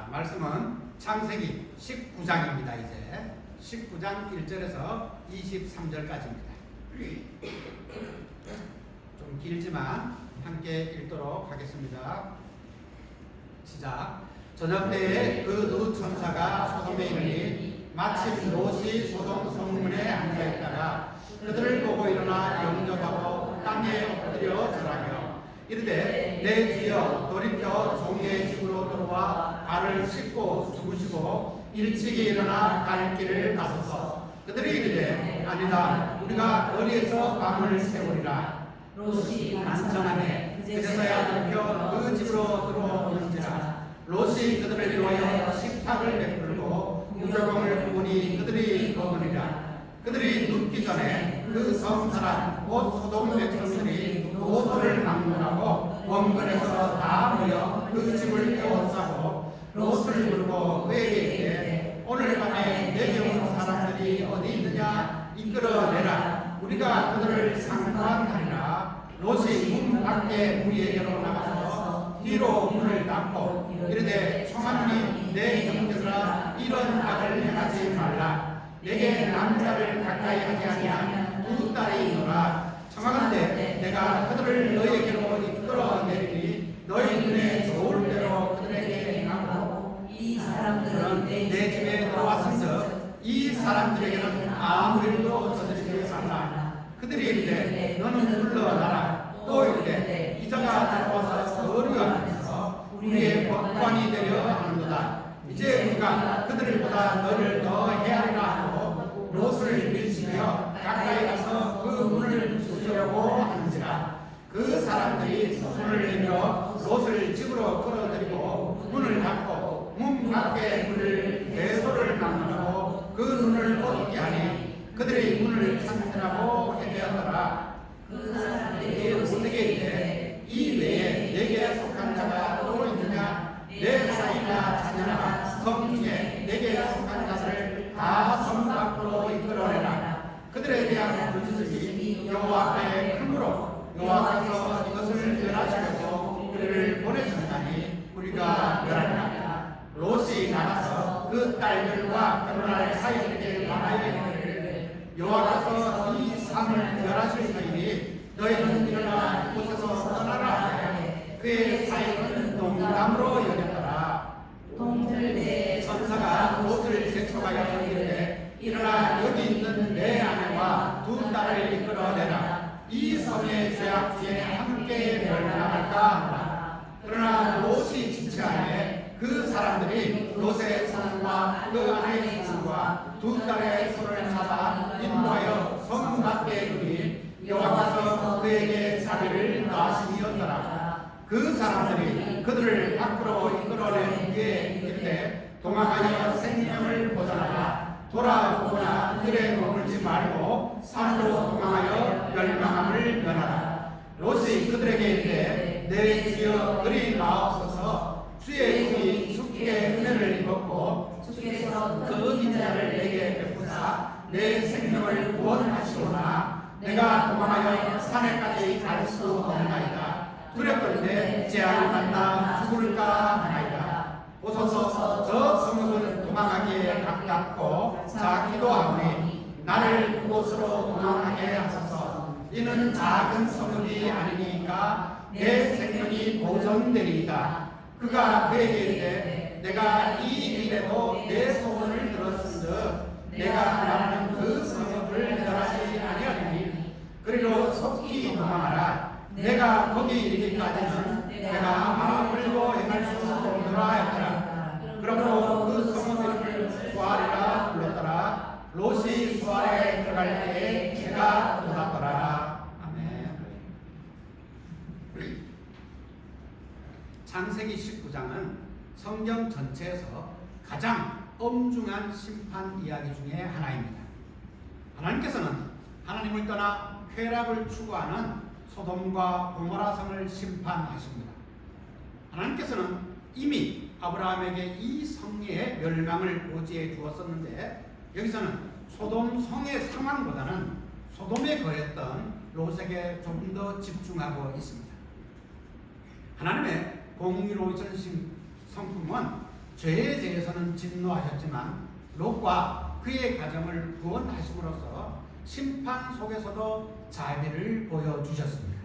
자, 말씀은 창세기 19장입니다. 이제 19장 1절에서 23절까지입니다. 좀 길지만 함께 읽도록 하겠습니다. 시작. 저녁 때에 그 두 천사가 소돔에 이르니 마침 롯이 소돔 성문에 앉아있다가 그들을 보고 일어나 영접하고 땅에 엎드려 절하며 이르되 내 주여 돌이켜 종의 집으로 들어와 발을 씻고 주무시고 일찍이 일어나 갈 길을 가소서. 그들이 이르되 아니다, 우리가 거리에서 밤을 새우리라. 롯이 안전하네. 그제서야 돌이켜 그 집으로 들어오는지라. 롯이 그들을 위하여 식탁을 베풀고 유조병을 부으니 그들이 먹으리라. 그들이 눕기 전에 그 성사람 곧 소돔 백성들이 노소를 막론하고 원근에서 다 모여 그 집을 에워싸고 롯을 부르고 그에게 이르되 오늘 밤에 내게 온 사람들이 어디 있느냐 이끌어내라. 우리가 그들을 상관하리라. 롯이 문 밖에 무리에게로 나가서 뒤로 문을 닫고 이르되 청하노니 내 형제들아 이런 악을 행하지 말라. 내게 남자를 가까이 하지 아니한 두 딸이 있노라. 청하건대 내가 그들을 너희에게로 이끌어내리니 너희 눈에 좋을 대로 그들에게 행하고 이 사람들은 내 집에 들어왔은즉 이 사람들에게는 아무 일도 저지르지 말라. 그들이 이르되 너는 물러나라. 또 이르되 이자가 들어와서 거류하면서 우리의 법관이 되려 하는도다. 이제 우리가 그들을 보다 너를 더 헤아리라 하고 롯을 밀치며 가까이 가서 그 문을 부수려고 하는지라. 그 사람들이 손을 내밀어 롯을 집으로 끌어들이고 문을 닫고 문 밖에 문을 대소를 막론하고 그 눈을 어둡게 하니 그들이 문을 찾느라고 헤매었더라. 그 사람들이 롯에게 이르되 이 외에 내게 속한 자가 또 있느냐? 내 사이나 자녀나 성 중에 내게 속한 자들을 다 성 밖으로 이끌어내라. 그들에 대한 불지름이 여호와 앞에 크므로 여호와께서 이것을 멸하시려고 우리를 보내셨나니 우리가 멸하리라. 롯이 나가서 그 딸들과 결혼할 사이에게 말하여 이르기를 여호와께서 이 산을 멸하실 터이니 너희는 일어나 이곳에서 떠나라 하되 그의 사이는 동남으로 여겼더라. 동들대 천사가 롯을 제쳐가여 이르되 일어나 여기 있는 내 아내와 두 딸을 이끌어내라. 이 성의 죄악 중에 함께 멸망할까 하노라. 그러나 롯이 지체하에 그 사람들이 롯의 손과 그 아내의 손과 두 딸의 손을 잡아 인도하여 성 밖에 두니 여호와께서 그에게 자비를 나시니었더라. 그 사람들이 그들을 밖으로 이끌어낸 뒤에 이르되 도망하여 생명을 보존하라. 돌아오거나 들에 머물지 말고 산으로 도망하여 멸망함을 면하라. 롯이 그들에게 이르되 내 주여 그리 나옵소서. 주의 종이 주께 은혜를 입었고 주께서 그 인자를 내게 베푸사 내 생명을 구원하시오나 내가 도망하여 산에까지 갈 수 없나이다. 두렵건대 재앙을 만나 죽을까 하나이다. 오소서 저 성읍은 도망하기에 가깝고 작기도 하오니 나를 그곳으로 도망하게 하소서. 이는 작은 성읍이 아니니까 내 생명이 보존되리이다. 그가 그에게 이르되 내가 이 일에도 내 소원을 들었은즉 내가 말하는 그 성읍을 멸하지 아니하리니 그리로 속히 도망하라. 내가 거기 이르기까지는 내가 아물고 행할 수 없노라 하였더라. 그러므로 그 성읍 이름을 수알이라 불렀더라. 롯이 수알에 들어갈 때에 해가 돋았더라. 아멘. 창세기 19장은 성경 전체에서 가장 엄중한 심판 이야기 중에 하나입니다. 하나님께서는 하나님을 떠나 쾌락을 추구하는 소돔과 고모라 성을 심판하십니다. 하나님께서는 이미 아브라함에게 이 성의 멸망을 고지해 주었었는데 여기서는 소돔 성의 상황보다는 소돔에 거했던 롯에게 조금 더 집중하고 있습니다. 하나님의 공의로우신 성품은 죄에 대해서는 진노하셨지만 롯과 그의 가정을 구원하심으로써 심판 속에서도 자비를 보여주셨습니다.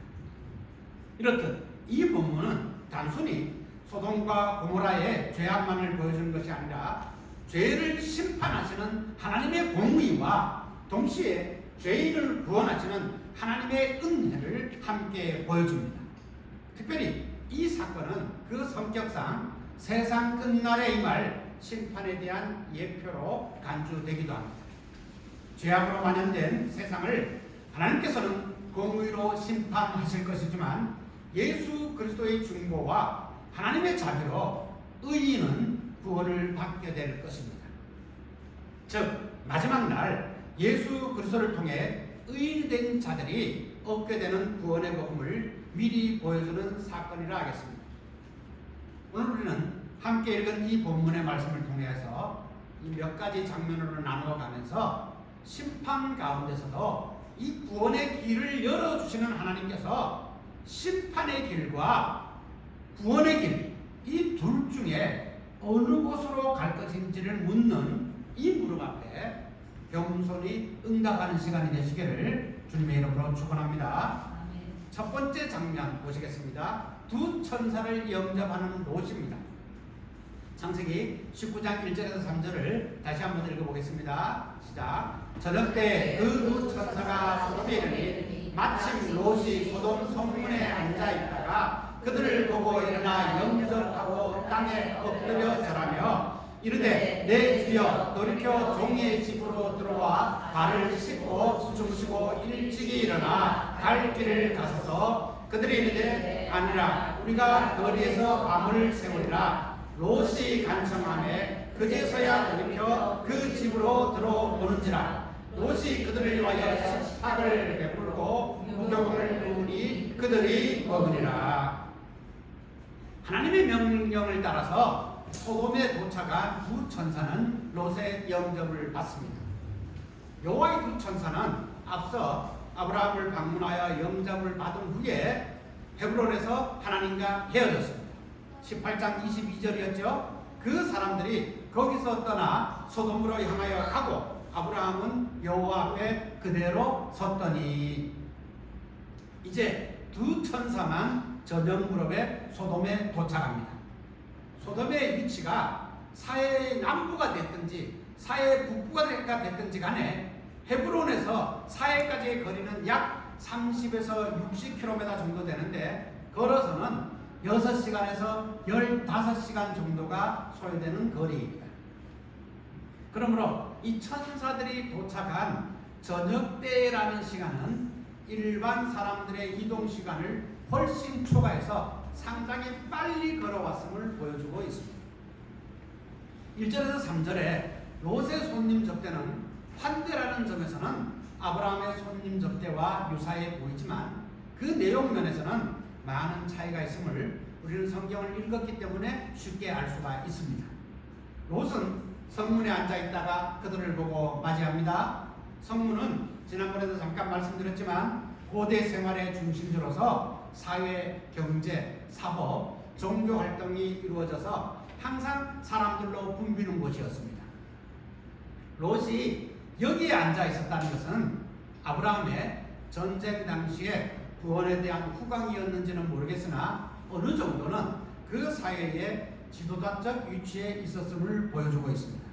이렇듯 이 본문은 단순히 소돔과 고모라의 죄악만을 보여주는 것이 아니라 죄를 심판하시는 하나님의 공의와 동시에 죄인을 구원하시는 하나님의 은혜를 함께 보여줍니다. 특별히 이 사건은 그 성격상 세상 끝날에 임할 심판에 대한 예표로 간주되기도 합니다. 죄악으로 만연된 세상을 하나님께서는 공의로 심판하실 것이지만 예수 그리스도의 중보와 하나님의 자비로 의인은 구원을 받게 될 것입니다. 즉 마지막 날 예수 그리스도를 통해 의인된 자들이 얻게 되는 구원의 복음을 미리 보여주는 사건이라 하겠습니다. 오늘 우리는 함께 읽은 이 본문의 말씀을 통해서 이 몇 가지 장면으로 나누어가면서 심판 가운데서도 이 구원의 길을 열어주시는 하나님께서 심판의 길과 구원의 길, 이 둘 중에 어느 곳으로 갈 것인지를 묻는 이 물음 앞에 겸손히 응답하는 시간이 되시기를 주님의 이름으로 축원합니다. 첫 번째 장면 보시겠습니다. 두 천사를 영접하는 롯입니다. 창세기 19장 1절에서 3절을 다시 한번 읽어보겠습니다. 시작. 저녁 때 그 두 천사가 소돔에 이르니 마침 롯이 소돔 성문에 앉아있다가 그들을 보고 일어나 영접하고 땅에 엎드려 절하며 이르되 내 주여 돌이켜 종의 집으로 들어와 발을 씻고 주무시고 일찍이 일어나 갈 길을 가소서. 그들이 이르되 아니라 우리가 거리에서 밤을 새우리라. 롯이 간청하매 그제서야 돌이켜 그 집으로 들어오는지라. 롯이 그들을 위하여 식탁을 베풀고 무교병을 부으니 그들이 먹으리라. 하나님의 명령을 따라서 소돔에 도착한 두 천사는 롯의 영접을 받습니다. 여호와의 두 천사는 앞서 아브라함을 방문하여 영접을 받은 후에 헤브론에서 하나님과 헤어졌습니다. 18장 22절이었죠. 그 사람들이 거기서 떠나 소돔으로 향하여 가고 아브라함은 여호와 앞에 그대로 섰더니 이제 두 천사만 저녁 무렵에 소돔에 도착합니다. 소돔의 위치가 사해의 남부가 됐든지 사해의 북부가 됐든지 간에 헤브론에서 사해까지의 거리는 약 30에서 60km 정도 되는데 걸어서는 6시간에서 15시간 정도가 소요되는 거리입니다. 그러므로 이 천사들이 도착한 저녁때라는 시간은 일반 사람들의 이동 시간을 훨씬 초과해서 상당히 빨리 걸어왔음을 보여주고 있습니다. 1절에서 3절에 롯의 손님 접대는 환대라는 점에서는 아브라함의 손님 접대와 유사해 보이지만 그 내용 면에서는 많은 차이가 있음을 우리는 성경을 읽었기 때문에 쉽게 알 수가 있습니다. 롯은 성문에 앉아있다가 그들을 보고 맞이합니다. 성문은 지난번에도 잠깐 말씀드렸지만 고대 생활의 중심지로서 사회, 경제, 사법, 종교 활동이 이루어져서 항상 사람들로 붐비는 곳이었습니다. 롯이 여기에 앉아 있었다는 것은 아브라함의 전쟁 당시에 구원에 대한 후광이었는지는 모르겠으나 어느 정도는 그 사회의 지도자적 위치에 있었음을 보여주고 있습니다.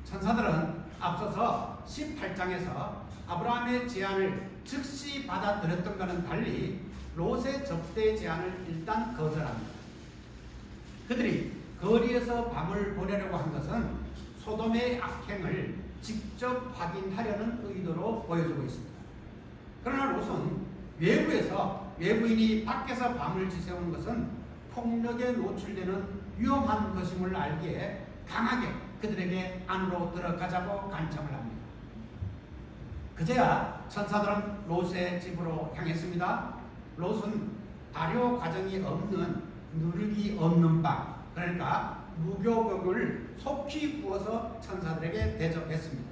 천사들은 앞서서 18장에서 아브라함의 제안을 즉시 받아들였던 것과는 달리 롯의 접대 제안을 일단 거절합니다. 그들이 거리에서 밤을 보내려고 한 것은 소돔의 악행을 직접 확인하려는 의도로 보여주고 있습니다. 그러나 롯은 외부인이 밖에서 밤을 지새우는 것은 폭력에 노출되는 위험한 것임을 알기에 강하게 그들에게 안으로 들어가자고 간청을 합니다. 그제야 천사들은 롯의 집으로 향했습니다. 롯은 발효 과정이 없는 누룩이 없는 빵, 그러니까 무교병을 속히 구워서 천사들에게 대접했습니다.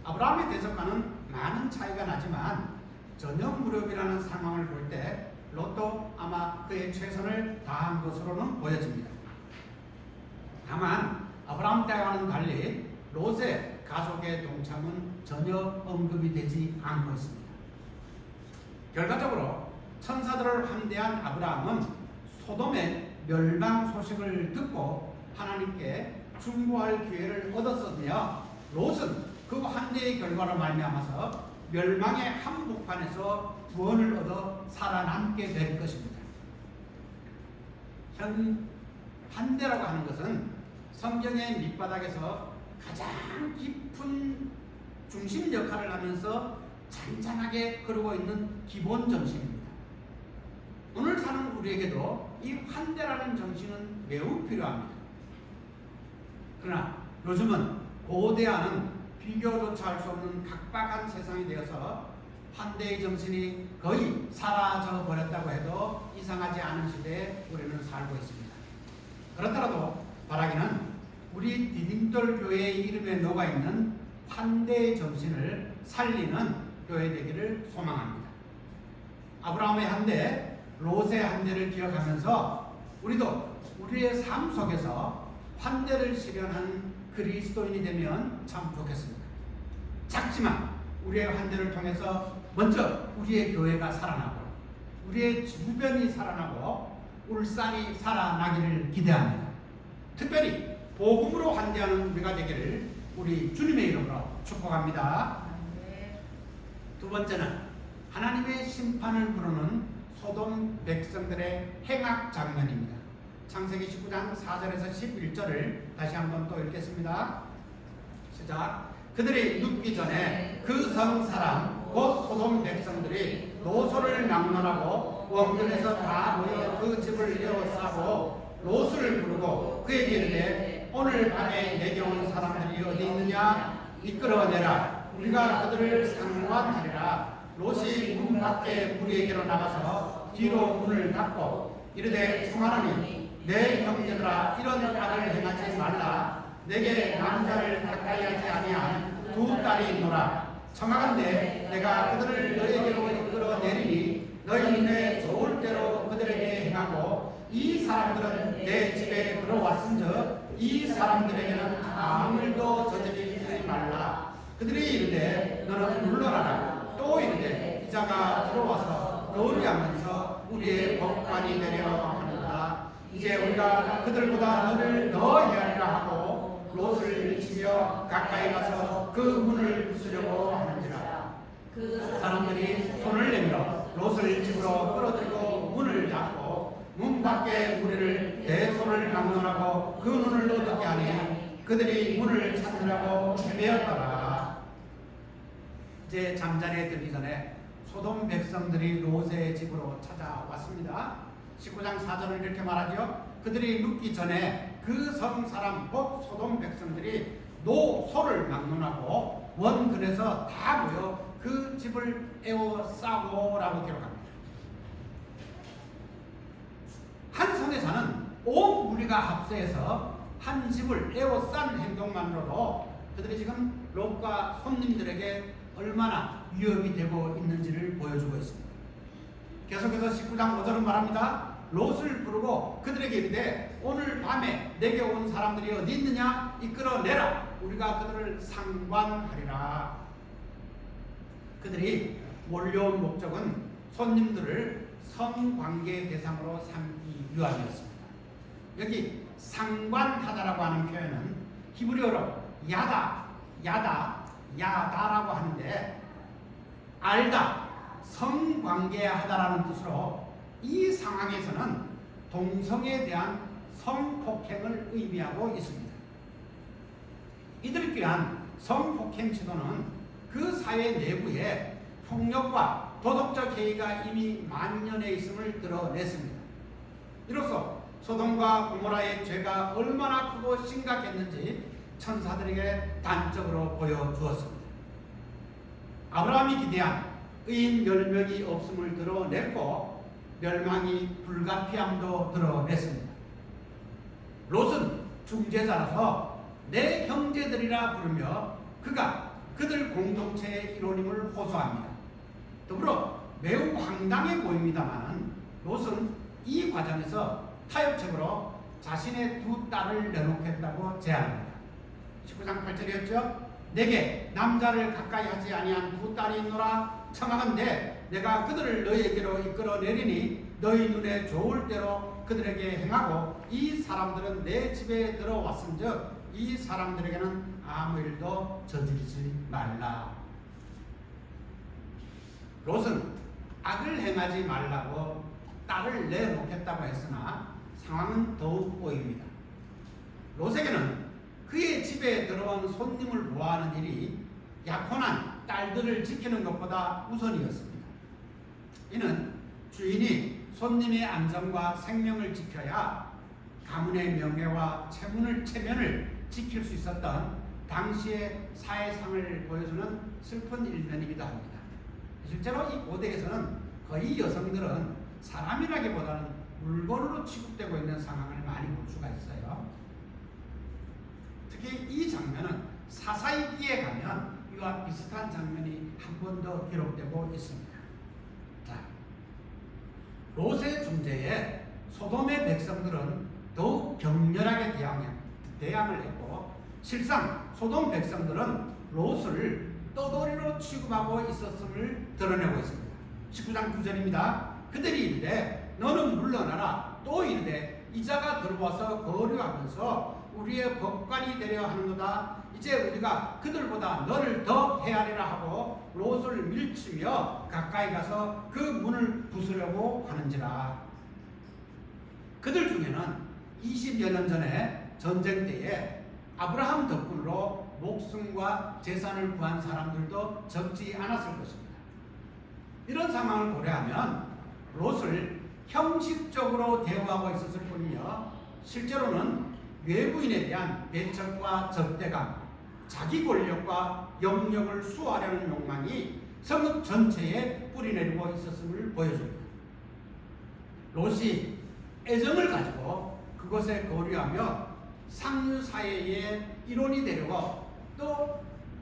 아브라함의 대접과는 많은 차이가 나지만 저녁 무렵이라는 상황을 볼 때 롯도 아마 그의 최선을 다한 것으로는 보여집니다. 때와는 달리 롯의 가족의 동참은 전혀 언급이 되지 않고 있습니다. 결과적으로 천사들을 환대한 아브라함은 소돔의 멸망 소식을 듣고 하나님께 중보할 기회를 얻었으며 롯은 그 환대의 결과로 말미암아서 멸망의 한복판에서 구원을 얻어 살아남게 될 것입니다. 현 환대라고 하는 것은 성경의 밑바닥에서 가장 깊은 중심 역할을 하면서 잔잔하게 흐르고 있는 기본 정신입니다. 오늘 사는 우리에게도 이 환대라는 정신은 매우 필요합니다. 그러나 요즘은 고대와는 비교조차 할 수 없는 각박한 세상이 되어서 환대의 정신이 거의 사라져 버렸다고 해도 이상하지 않은 시대에 우리는 살고 있습니다. 그렇더라도 바라기는 우리 디딤돌 교회의 이름에 녹아있는 환대의 정신을 살리는 교회 되기를 소망합니다. 아브라함의 환대, 롯의 환대를 기억하면서 우리도 우리의 삶 속에서 환대를 실현하는 그리스도인이 되면 참 좋겠습니다. 작지만 우리의 환대를 통해서 먼저 우리의 교회가 살아나고 우리의 주변이 살아나고 울산이 살아나기를 기대합니다. 특별히 복음으로 환대하는 우리가 되기를 우리 주님의 이름으로 축복합니다. 두 번째는 하나님의 심판을 부르는 소돔 백성들의 행악 장면입니다. 창세기 19장 4절에서 11절을 다시 한번 또 읽겠습니다. 시작. 그들이 눕기 전에 그 성 사람 곧 소돔 백성들이 노소를 막론하고 원근에서 다 모여 그 집을 에워싸고 롯을 부르고 그에게 이르되 오늘 밤에 내게 온 사람들이 어디 있느냐 이끌어내라 우리가 그들을 상관하리라. 롯이 문 밖에 무리에게로 나가서 뒤로 문을 닫고 이르되 청하노니 내 형제들아 이런 악을 행하지 말라. 내게 남자를 가까이 하지 아니한 두 딸이 있노라. 청하건대 내가 그들을 너에게로 이끌어 내리니 너희 눈에 좋을 대로 그들에게 행하고 이 사람들은 내 집에 들어왔은즉 이 사람들에게는 아무 일도 저지르지 말라. 그들이 이르되 너는 물러나라. 또 이르되 이자가 들어와서 노리하면서 우리의 법관이 되려 하는다. 이제 우리가 그들보다 너를 더 헤아리라 하고 롯을 치며 가까이 가서 그 문을 부수려고 하는지라. 사람들이 손을 내밀어 롯을 집으로 끌어들이고 문을 닫고 문 밖에 무리를 대소를 막론하고 그 문을 어둡게 하니 그들이 문을 찾으려고 헤매었더라. 이제 잠자리에 들기 전에 소돔 백성들이 롯의 집으로 찾아왔습니다. 19장 4절을 이렇게 말하죠. 그들이 눕기 전에 그 성 사람 곧 소돔 백성들이 노소를 막론하고 원근에서 다 모여 그 집을 에워싸고라고 기록합니다. 한 성에서는 온 무리가 합세해서 한 집을 에워싼 행동만으로도 그들이 지금 롯과 손님들에게 얼마나 위협이 되고 있는지를 보여주고 있습니다. 계속해서 19장 5절은 말합니다. 롯을 부르고 그들에게 이르되 오늘 밤에 내게 온 사람들이 어디 있느냐 이끌어내라. 우리가 그들을 상관하리라. 그들이 몰려온 목적은 손님들을 성관계 대상으로 삼기 위함이었습니다. 여기 상관하다라고 하는 표현은 히브리어로 야다라고 하는데 알다, 성관계하다라는 뜻으로 이 상황에서는 동성에 대한 성폭행을 의미하고 있습니다. 이들이 꾀한 성폭행 시도는 그 사회 내부에 폭력과 도덕적 해이가 이미 만연해 있음을 드러냈습니다. 이로써 소돔과 고모라의 죄가 얼마나 크고 심각했는지 천사들에게 단적으로 보여주었습니다. 아브라함이 기대한 의인 10명이 없음을 드러냈고 멸망이 불가피함도 드러냈습니다. 롯은 중재자라서 내 형제들이라 부르며 그가 그들 공동체의 일원임을 호소합니다. 더불어 매우 황당해 보입니다만 롯은 이 과정에서 타협책으로 자신의 두 딸을 내놓겠다고 제안합니다. 19장 8절이었죠. 내게 남자를 가까이 하지 아니한 두 딸이 있노라. 청하건대 내가 그들을 너희에게로 이끌어내리니 너희 눈에 좋을 대로 그들에게 행하고 이 사람들은 내 집에 들어왔은즉 이 사람들에게는 아무 일도 저지르지 말라. 롯은 악을 행하지 말라고 딸을 내놓겠다고 했으나 상황은 더욱 꼬입니다. 롯에게는 그의 집에 들어온 손님을 보호하는 일이 약혼한 딸들을 지키는 것보다 우선이었습니다. 이는 주인이 손님의 안전과 생명을 지켜야 가문의 명예와 체면을 지킬 수 있었던 당시의 사회상을 보여주는 슬픈 일면이기도 합니다. 실제로 이 고대에서는 거의 여성들은 사람이라기보다는 물건으로 취급되고 있는 상황을 많이 볼 수가 있어요. 특히 이 장면은 사사기에 가면 이와 비슷한 장면이 한 번 더 기록되고 있습니다. 자, 롯의 중재에 소돔의 백성들은 더욱 격렬하게 대항을 했고 실상 소돔 백성들은 롯을 떠돌이로 취급하고 있었음을 드러내고 있습니다. 19장 9절입니다. 그들이 이르되 너는 물러나라. 또 이르되 이자가 들어와서 거류하면서 우리의 법관이 되려 하는도다. 이제 우리가 그들보다 너를 더 헤아리라 하고 롯을 밀치며 가까이 가서 그 문을 부수려고 하는지라. 그들 중에는 20여 년 전에 전쟁 때에 아브라함 덕분으로 목숨과 재산을 구한 사람들도 적지 않았을 것입니다. 이런 상황을 고려하면 롯을 형식적으로 대우하고 있었을 뿐이며 실제로는 외부인에 대한 배척과 적대감, 자기 권력과 영역을 수호하려는 욕망이 성읍 전체에 뿌리내리고 있었음을 보여줍니다. 롯이 애정을 가지고 그것에 거류하며 상류 사회의 일원이 되려고 또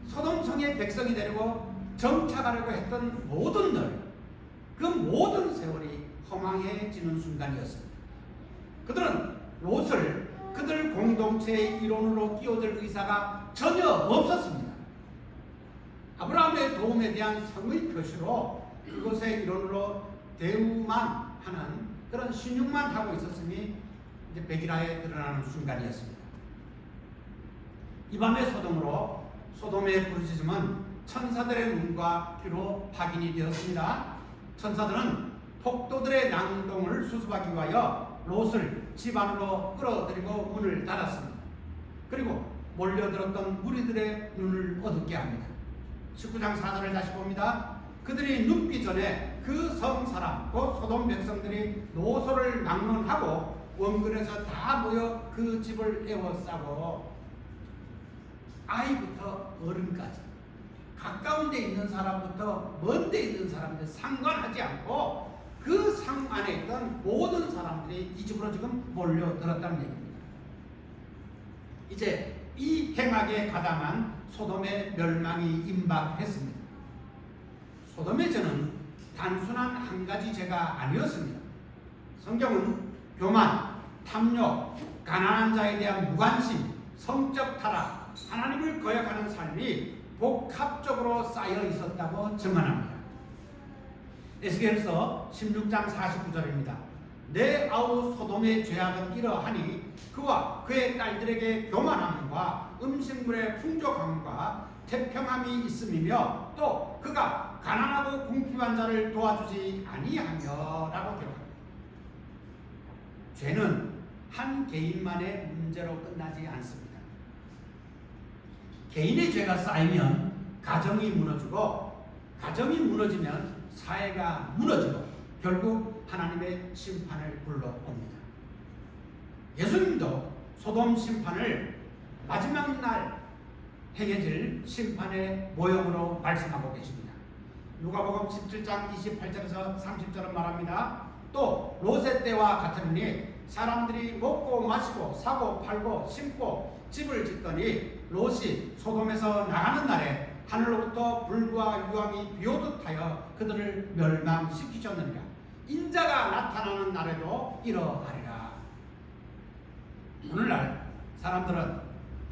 소돔성의 백성이 되려고 정착하려고 했던 모든 노력, 그 모든 세월이 허망해지는 순간이었습니다. 그들은 롯을 그들 공동체의 일원으로 끼워들 의사가 전혀 없었습니다. 아브라함의 도움에 대한 성의 표시로 그것의 일원으로 대우만 하는 그런 신용만 하고 있었음이 이제 백일하에 드러나는 순간이었습니다. 이 밤의 소돔의 부르짖음은 천사들의 눈과 귀로 확인이 되었습니다. 천사들은 폭도들의 낭동을 수습하기 위하여 롯을 집 안으로 끌어들이고 문을 닫았습니다. 그리고 몰려들었던 무리들의 눈을 어둡게 합니다. 19장 4절을 다시 봅니다. 그들이 눕기 전에 그 성 사람 곧 소돔 백성들이 노소를 막론하고 원근에서 다 모여 그 집을 에워싸고 아이부터 어른까지 가까운 데 있는 사람부터 먼 데 있는 사람들 상관하지 않고 그 상 안에 있던 모든 사람들이 이 집으로 지금 몰려들었다는 얘기입니다. 이제 이 행악에 가담한 소돔의 멸망이 임박했습니다. 소돔의 죄는 단순한 한 가지 죄가 아니었습니다. 성경은 교만, 탐욕, 가난한 자에 대한 무관심, 성적 타락, 하나님을 거역하는 삶이 복합적으로 쌓여 있었다고 증언합니다. 에스겔서 16장 49절입니다. 내 아우 소돔의 죄악은 이러하니 그와 그의 딸들에게 교만함과 음식물의 풍족함과 태평함이 있음이며 또 그가 가난하고 궁핍한 자를 도와주지 아니하며 라고 기록합니다. 죄는 한 개인만의 문제로 끝나지 않습니다. 개인의 죄가 쌓이면 가정이 무너지고 가정이 무너지면 사회가 무너지고 결국 하나님의 심판을 불러옵니다. 예수님도 소돔 심판을 마지막 날 행해질 심판의 모형으로 말씀하고 계십니다. 누가복음 17장 28절에서 30절은 말합니다. 또 롯의 때와 같으니 사람들이 먹고 마시고 사고 팔고 심고 집을 짓더니 롯이 소돔에서 나가는 날에 하늘로부터 불과 유황이 비오듯 하여 그들을 멸망시키셨느니라. 인자가 나타나는 날에도 이러하리라. 오늘날 사람들은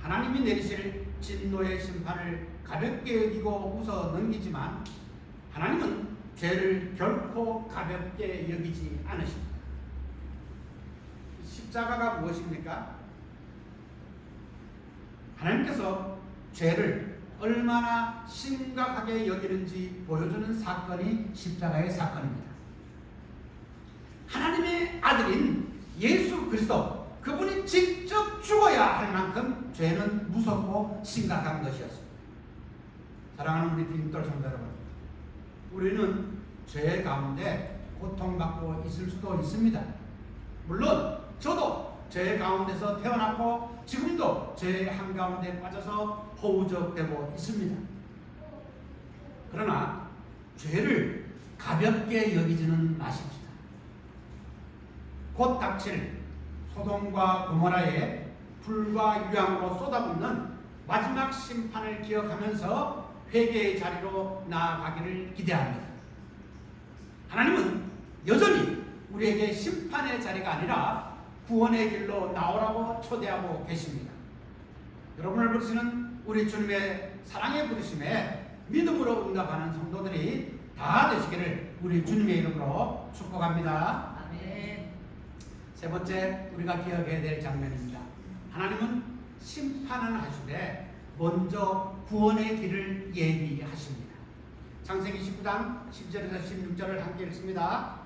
하나님이 내리실 진노의 심판을 가볍게 여기고 웃어 넘기지만 하나님은 죄를 결코 가볍게 여기지 않으십니다. 십자가가 무엇입니까? 하나님께서 죄를 얼마나 심각하게 여기는지 보여주는 사건이 십자가의 사건입니다. 하나님의 아들인 예수 그리스도, 그분이 직접 죽어야 할 만큼 죄는 무섭고 심각한 것이었습니다. 사랑하는 우리 디딤돌 성도 여러분, 우리는 죄 가운데 고통받고 있을 수도 있습니다. 물론 저도 죄 가운데서 태어났고 지금도 죄 한가운데 빠져서 허우적대고 있습니다. 그러나 죄를 가볍게 여기지는 마십시다. 곧 닥칠 소돔과 고모라의 불과 유황으로 쏟아붓는 마지막 심판을 기억하면서 회개의 자리로 나아가기를 기대합니다. 하나님은 여전히 우리에게 심판의 자리가 아니라 구원의 길로 나오라고 초대하고 계십니다. 여러분을 부르시는 우리 주님의 사랑의 부르심에 믿음으로 응답하는 성도들이 다 되시기를 우리 주님의 이름으로 축복합니다. 아멘. 세 번째 우리가 기억해야 될 장면입니다. 하나님은 심판은 하시되 먼저 구원의 길을 예비하십니다. 창세기 19장 10절에서 16절을 함께 읽습니다.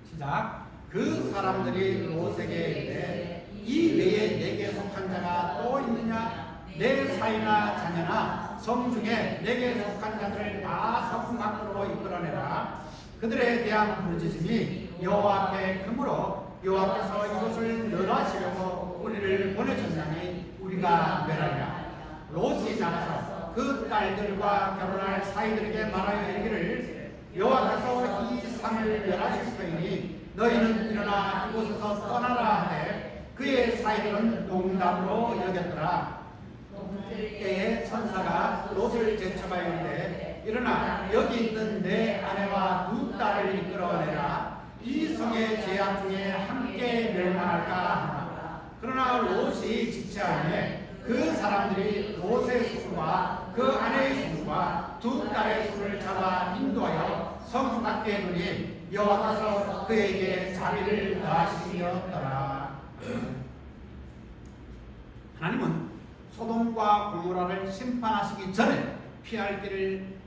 시작. 그 사람들이 롯에게 이르되 이 외에 내게 속한 자가 또 있느냐? 내 사이나 자녀나 성 중에 내게 속한 자들을 다 성 밖으로 이끌어내라. 그들에 대한 부르짖음이 여호와 앞에 크므로 여호와께서 이곳을 멸하시려고 우리를 보내셨나니 우리가 멸하리라. 롯이 나가서 그 딸들과 결혼할 사이들에게 말하여 이르기를 여호와께서 이 산을 멸하실 터이니 너희는 일어나 이곳에서 떠나라 하되 그의 사이들은 농담으로 여겼더라. 때에 천사가 롯을 제쳐가이르되 일어나 여기 있는 내 아내와 두 딸을 이끌어내라. 이 성의 죄악 중에 함께 멸망할까 하나. 그러나 롯이 지체하매 그 사람들이 롯의 손과 그 아내의 손과 두 딸의 손을 잡아 인도하여 성 밖에 두니 여호와께서 그에게 자비를 더하시었더라. 하나님은 소돔과 고모라를 심판하시기 전에 피할 길을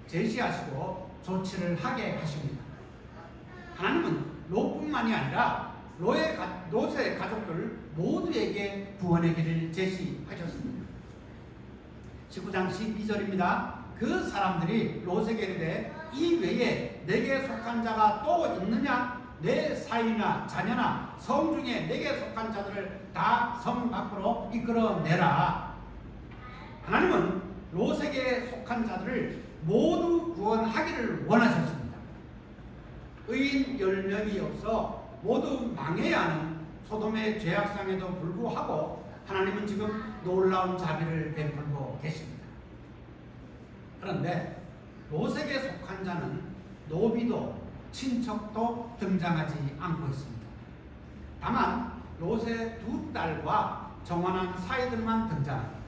제시하시고 조치를 하게 하십니다. 하나님은 롯뿐만이 아니라 롯의 가족들 모두에게 구원의 길을 제시하셨습니다. 19장 12절입니다. 그 사람들이 롯에게 이르되 이 외에 내게 속한 자가 또 있느냐? 내 사이나 자녀나 성 중에 내게 속한 자들을 다 성 밖으로 이끌어내라. 하나님은 롯에게 속한 자들을 모두 구원하기를 원하셨습니다. 의인 10명이 없어 모두 망해야 하는 소돔의 죄악상에도 불구하고 하나님은 지금 놀라운 자비를 베풀고 계십니다. 그런데 롯에게 속한 자는 노비도 친척도 등장하지 않고 있습니다. 다만 롯의 두 딸과 정원한 사이들만 등장합니다.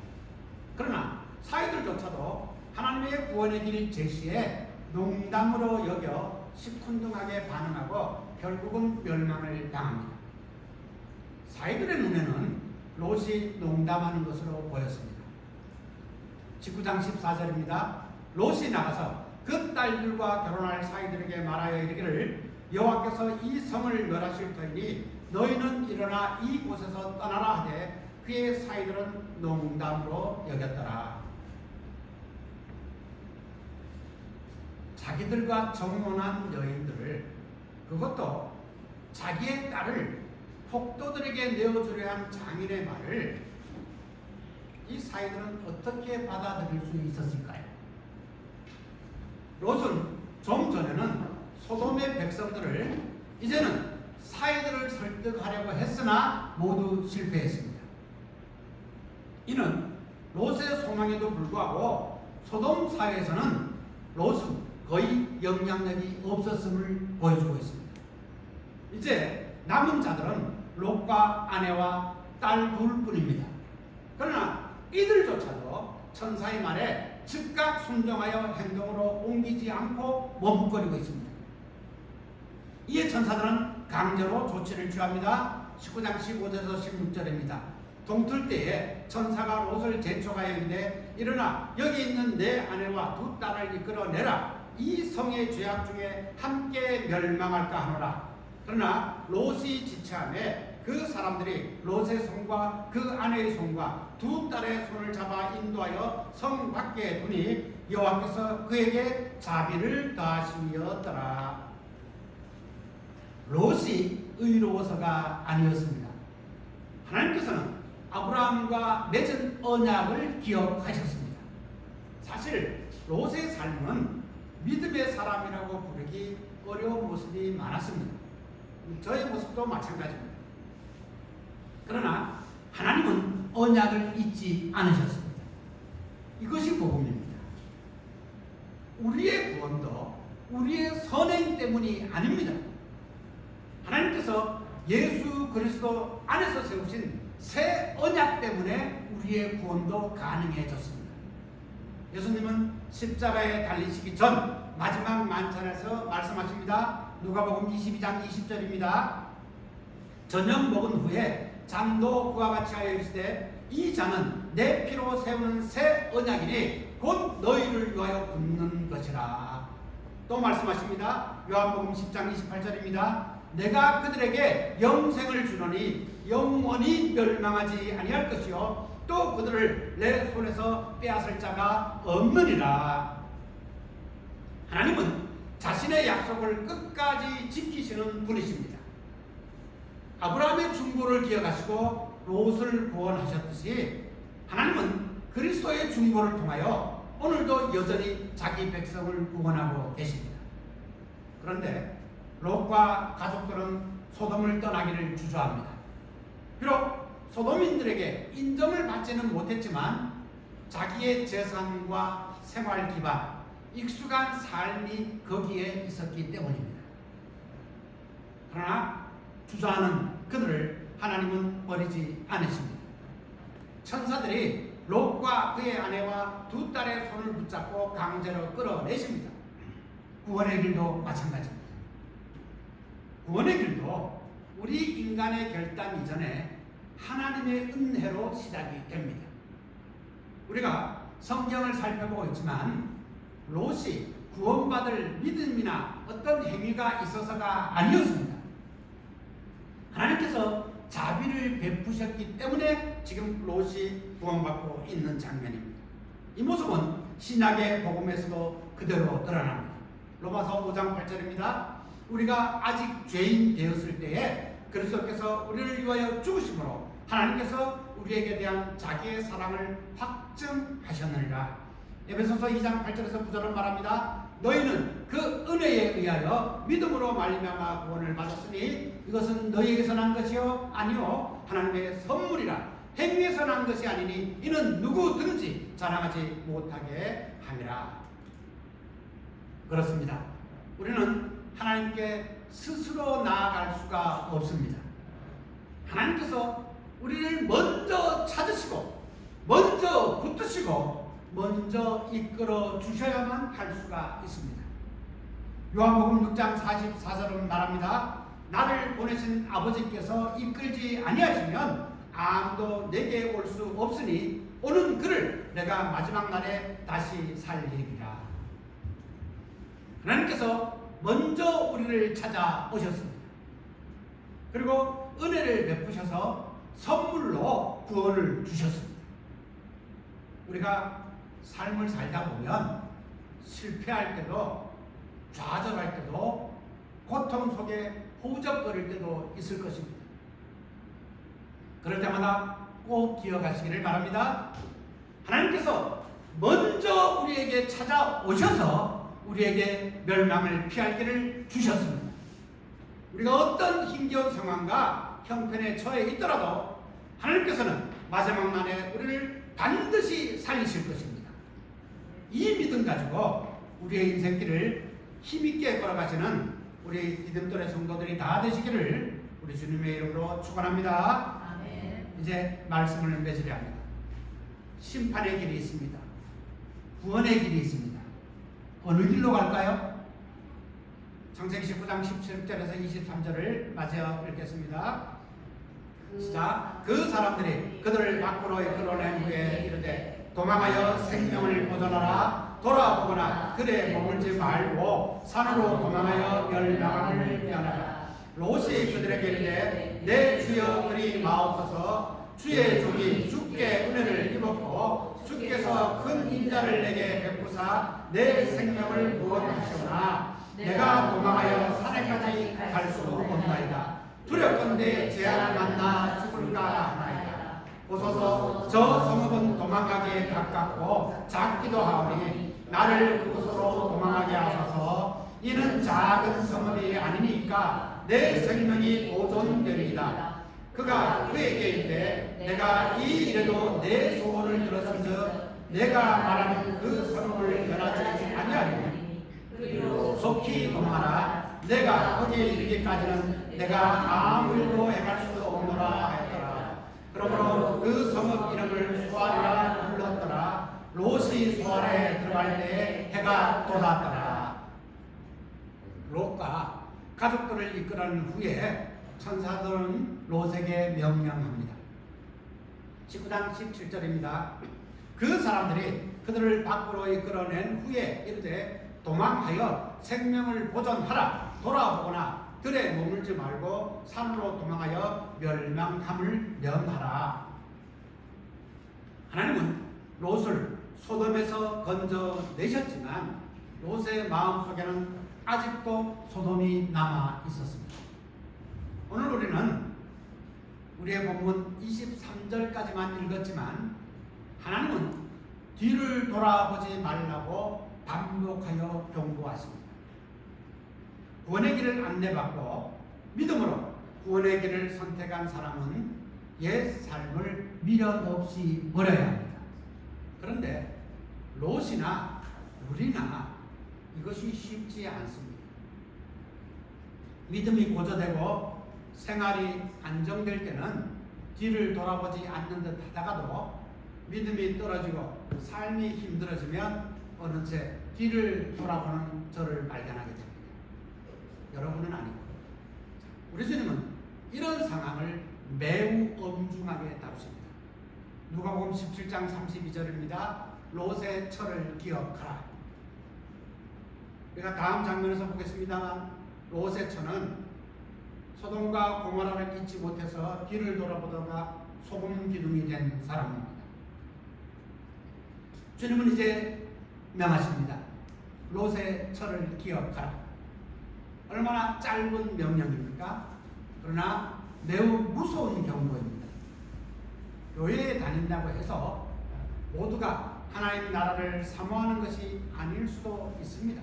그러나 사이들조차도 하나님의 구원의 길 제시에 농담으로 여겨 시큰둥하게 반응하고 결국은 멸망을 당합니다. 사이들의 눈에는 롯이 농담하는 것으로 보였습니다. 19장 14절입니다. 롯이 나가서 그 딸들과 결혼할 사이들에게 말하여 이르기를 여호와께서 이 성을 멸하실 터이니 너희는 일어나 이곳에서 떠나라 하되 그의 사이들은 농담으로 여겼더라. 자기들과 정혼한 여인들을, 그것도 자기의 딸을 폭도들에게 내어주려 한 장인의 말을 이 사이들은 어떻게 받아들일 수 있었을까요? 롯은 좀 전에는 소돔의 백성들을, 이제는 사이들을 설득하려고 했으나 모두 실패했습니다. 이는 롯의 소망에도 불구하고 소돔 사회에서는 롯은 거의 영향력이 없었음을 보여주고 있습니다. 이제 남은 자들은 롯과 아내와 딸 둘뿐입니다. 그러나 이들조차도 천사의 말에 즉각 순종하여 행동으로 옮기지 않고 머뭇거리고 있습니다. 이에 천사들은 강제로 조치를 취합니다. 19장 15절에서 16절입니다. 동틀 때에 천사가 롯을 재촉하여 이르되 일어나 여기 있는 내 아내와 두 딸을 이끌어내라. 이 성의 죄악 중에 함께 멸망할까 하노라. 그러나 롯이 지체하매 그 사람들이 롯의 손과 그 아내의 손과 두 딸의 손을 잡아 인도하여 성 밖에 두니 여호와께서 그에게 자비를 더하심이었더라. 롯이 의로워서가 아니었습니다. 하나님께서는 아브라함과 맺은 언약을 기억하셨습니다. 사실 롯의 삶은 믿음의 사람이라고 부르기 어려운 모습이 많았습니다. 저의 모습도 마찬가지입니다. 그러나 하나님은 언약을 잊지 않으셨습니다. 이것이 복음입니다. 우리의 구원도 우리의 선행 때문이 아닙니다. 하나님께서 예수 그리스도 안에서 세우신 새 언약 때문에 우리의 구원도 가능해졌습니다. 예수님은 십자가에 달리시기 전 마지막 만찬에서 말씀하십니다. 누가복음 22장 20절입니다. 저녁 먹은 후에 잔도 그와 같이 하여 이르시되 이 잔은 내 피로 세우는 새 언약이니 곧 너희를 위하여 붓는 것이라. 또 말씀하십니다. 요한복음 10장 28절입니다. 내가 그들에게 영생을 주노니 영원히 멸망하지 아니할 것이요 또 그들을 내 손에서 빼앗을 자가 없느니라. 하나님은 자신의 약속을 끝까지 지키시는 분이십니다. 아브라함의 중보를 기억하시고 롯을 구원하셨듯이 하나님은 그리스도의 중보를 통하여 오늘도 여전히 자기 백성을 구원하고 계십니다. 그런데 롯과 가족들은 소돔을 떠나기를 주저합니다. 비록 소돔인들에게 인정을 받지는 못했지만 자기의 재산과 생활 기반, 익숙한 삶이 거기에 있었기 때문입니다. 그러나 주저하는 그들을 하나님은 버리지 않으십니다. 천사들이 롯과 그의 아내와 두 딸의 손을 붙잡고 강제로 끌어내십니다. 구원의 길도 마찬가지입니다. 구원의 길도 우리 인간의 결단 이전에 하나님의 은혜로 시작이 됩니다. 우리가 성경을 살펴보고 있지만 롯이 구원받을 믿음이나 어떤 행위가 있어서가 아니었습니다. 하나님께서 자비를 베푸셨기 때문에 지금 롯이 구원받고 있는 장면입니다. 이 모습은 신약의 복음에서도 그대로 드러납니다. 로마서 5장 8절입니다. 우리가 아직 죄인 되었을 때에 그리스도께서 우리를 위하여 죽으심으로 하나님께서 우리에게 대한 자기의 사랑을 확증하셨느니라. 에베소서 2장 8절에서 9절은 말합니다. 너희는 그 은혜에 의하여 믿음으로 말미암아 구원을 받았으니 이것은 너희에게서 난 것이요 아니요 하나님의 선물이라. 행위에서 난 것이 아니니 이는 누구든지 자랑하지 못하게 함이라. 그렇습니다. 우리는 하나님께 스스로 나아갈 수가 없습니다. 하나님께서 우리를 먼저 찾으시고 먼저 붙드시고 먼저 이끌어 주셔야만 할 수가 있습니다. 요한복음 6장 44절은 말합니다. 나를 보내신 아버지께서 이끌지 아니하시면 아무도 내게 올 수 없으니 오는 그를 내가 마지막 날에 다시 살리리라. 하나님께서 먼저 우리를 찾아오셨습니다. 그리고 은혜를 베푸셔서 선물로 구원을 주셨습니다. 우리가 삶을 살다 보면 실패할 때도 좌절할 때도 고통 속에 허우적거릴 때도 있을 것입니다. 그럴 때마다 꼭 기억하시기를 바랍니다. 하나님께서 먼저 우리에게 찾아오셔서 우리에게 멸망을 피할 길을 주셨습니다. 우리가 어떤 힘겨운 상황과 형편에 처해 있더라도 하나님께서는 마지막 날에 우리를 반드시 살리실 것입니다. 이 믿음 가지고 우리의 인생길을 힘있게 걸어가시는 우리 믿음돌의 성도들이 다 되시기를 우리 주님의 이름으로 축원합니다. 아멘. 이제 말씀을 맺으려 합니다. 심판의 길이 있습니다. 구원의 길이 있습니다. 어느 길로 갈까요? 창세기 19장 17절에서 23절을 맞이어 읽겠습니다. 시작. 그 사람들이 그들을 밖으로 이끌어낸 후에 이르되 도망하여 생명을 보존하라. 돌아보거나 그래 머물지 말고 산으로 도망하여 멸망함을 면하라. 롯이 그들에게 이르되 내 주여 그리 마옵소서. 주의 종이 주께 은혜를 입었고 주께서 큰 인자를 내게 베푸사 내 생명을 구원하시오나 내가 도망하여 산에까지 갈 수 없나이다. 두렵건대 재앙을 만나 죽을까 하나이다. 보소서 저 성읍은 도망가기에 가깝고 작기도 하오니 나를 그곳으로 도망하게 하소서. 이는 작은 성읍이 아니니까 내 생명이 보존되리이다. 그가 그에게 이르되 내가 이 일에도 내 소원을 들었은즉 내가 말하는 그 성읍을 면하지 아니하리니 속히 도망하라. 내가 거기에 이르기까지는 내가 아무 일도 행할 수 없노라 하였더라. 그러므로 그 성읍 이름을 소알이라 불렀더라. 롯이 소알에 들어갈 때 해가 돋았더라. 롯과 가족들을 이끌은 후에 천사들은 롯에게 명령합니다. 19장 17절입니다. 그 사람들이 그들을 밖으로 이끌어낸 후에 이르되 도망하여 생명을 보존하라. 돌아보거나 들에 머물지 말고 산으로 도망하여 멸망함을 면하라. 하나님은 롯을 소돔에서 건져내셨지만 롯의 마음속에는 아직도 소돔이 남아 있었습니다. 오늘 우리는 우리의 본문 23절까지만 읽었지만 하나님은 뒤를 돌아보지 말라고 반복하여 경고하십니다. 구원의 길을 안내받고 믿음으로 구원의 길을 선택한 사람은 옛 삶을 미련 없이 버려야 합니다. 그런데 롯이나 우리나 이것이 쉽지 않습니다. 믿음이 고조되고 생활이 안정될 때는 뒤를 돌아보지 않는 듯 하다가도 믿음이 떨어지고 삶이 힘들어지면 어느새 뒤를 돌아보는 저를 발견하게 됩니다. 여러분은 아니고. 우리 주님은 이런 상황을 매우 엄중하게 다루십니다. 누가복음 17장 32절입니다. 롯의 철을 기억하라. 우리가 다음 장면에서 보겠습니다만 롯의 처는 소돔과 고모라를 잊지 못해서 뒤를 돌아보다가 소금 기둥이 된 사람입니다. 주님은 이제 명하십니다. 롯의 철을 기억하라. 얼마나 짧은 명령입니까? 그러나 매우 무서운 경고입니다. 교회에 다닌다고 해서 모두가 하나님 나라를 사모하는 것이 아닐 수도 있습니다.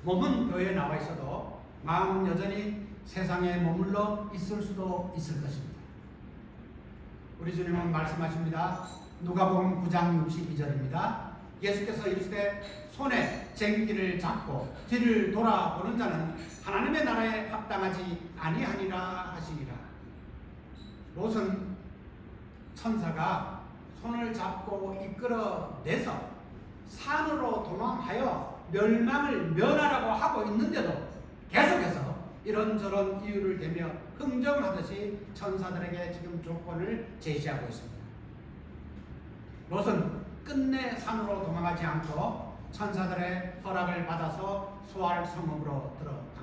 몸은 교회에 나와 있어도 마음은 여전히 세상에 머물러 있을 수도 있을 것입니다. 우리 주님은 말씀하십니다. 누가복음 9장 62절입니다. 예수께서 이르시되 손에 쟁기를 잡고 뒤를 돌아보는 자는 하나님의 나라에 합당하지 아니하니라 하시니라. 롯은 천사가 손을 잡고 이끌어내서 산으로 도망하여 멸망을 면하라고 하고 있는데도 계속해서 이런저런 이유를 대며 흥정하듯이 천사들에게 지금 조건을 제시하고 있습니다. 롯은 끝내 산으로 도망가지 않고 천사들의 허락을 받아서 소알 성읍으로 들어갑니다.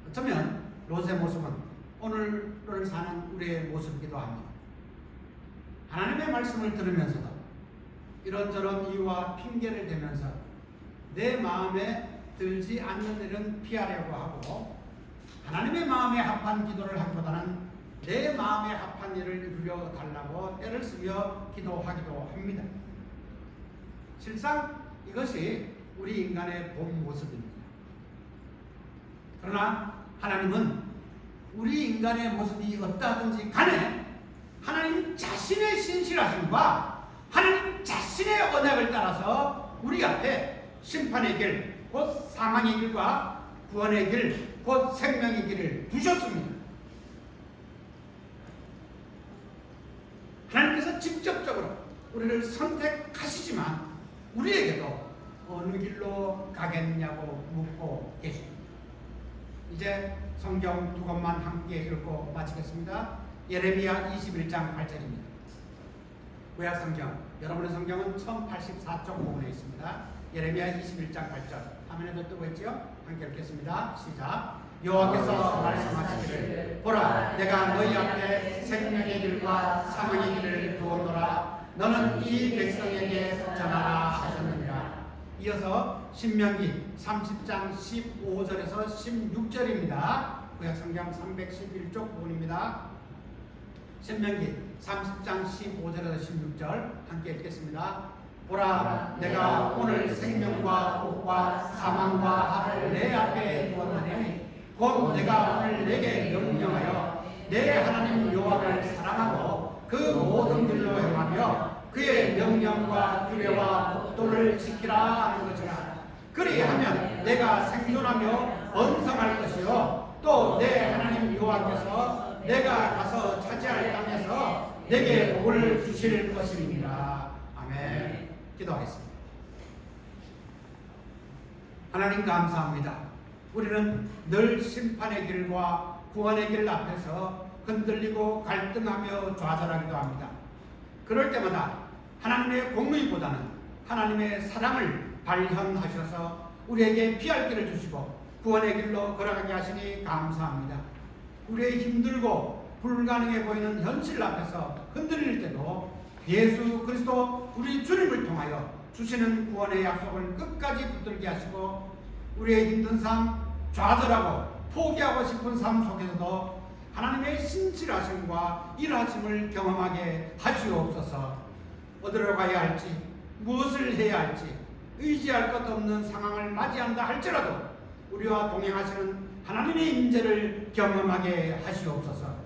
어쩌면 롯의 모습은 오늘을 사는 우리의 모습이기도 합니다. 하나님의 말씀을 들으면서도 이런저런 이유와 핑계를 대면서 내 마음에 들지 않는 일은 피하려고 하고 하나님의 마음에 합한 기도를 하기보다는 내 마음에 합한 일을 이루려 달라고 때를 쓰며 기도하기도 합니다. 실상 이것이 우리 인간의 본 모습입니다. 그러나 하나님은 우리 인간의 모습이 어떠하든지 간에 하나님 자신의 신실하심과 하나님 자신의 언약을 따라서 우리 앞에 심판의 길, 곧 사망의 길과 구원의 길, 곧 생명의 길을 두셨습니다. 직접적으로 우리를 선택하시지만 우리에게도 어느 길로 가겠냐고 묻고 계십니다. 이제 성경 두 권만 함께 읽고 마치겠습니다. 예레미야 21장 8절입니다. 구약 성경, 여러분의 성경은 1084쪽 부분에 있습니다. 예레미야 21장 8절 화면에도 뜨고 있죠? 함께 읽겠습니다. 시작. 여호와께서 말씀하시기를 보라, 내가 너희 앞에 생명의 길과 사망의 길을 두었노라. 너는 이 백성에게 전하라 하셨느니라. 이어서 신명기 30장 15절에서 16절입니다. 구약 성경 311쪽 부분입니다. 신명기 30장 15절에서 16절 함께 읽겠습니다. 보라, 내가 오늘 생명과 복과 사망과 합을 내 앞에 두었느니 곧 내가 오늘 내게 명령하여 내 하나님 여호와를 사랑하고 그 모든 길로 행하며 그의 명령과 규례와 법도를 지키라 하는 것이라. 그리하면 내가 생존하며 번성할 것이요 또 내 하나님 여호와께서 내가 가서 차지할 땅에서 내게 복을 주실 것입니다. 아멘. 기도하겠습니다. 하나님 감사합니다. 우리는 늘 심판의 길과 구원의 길 앞에서 흔들리고 갈등하며 좌절하기도 합니다. 그럴 때마다 하나님의 공의보다는 하나님의 사랑을 발현하셔서 우리에게 피할 길을 주시고 구원의 길로 걸어가게 하시니 감사합니다. 우리의 힘들고 불가능해 보이는 현실 앞에서 흔들릴 때도 예수 그리스도 우리 주님을 통하여 주시는 구원의 약속을 끝까지 붙들게 하시고 우리의 힘든 삶, 좌절하고 포기하고 싶은 삶 속에서도 하나님의 신실하심과 일하심을 경험하게 하시옵소서. 어디로 가야 할지, 무엇을 해야 할지 의지할 것 없는 상황을 맞이한다 할지라도 우리와 동행하시는 하나님의 임재를 경험하게 하시옵소서.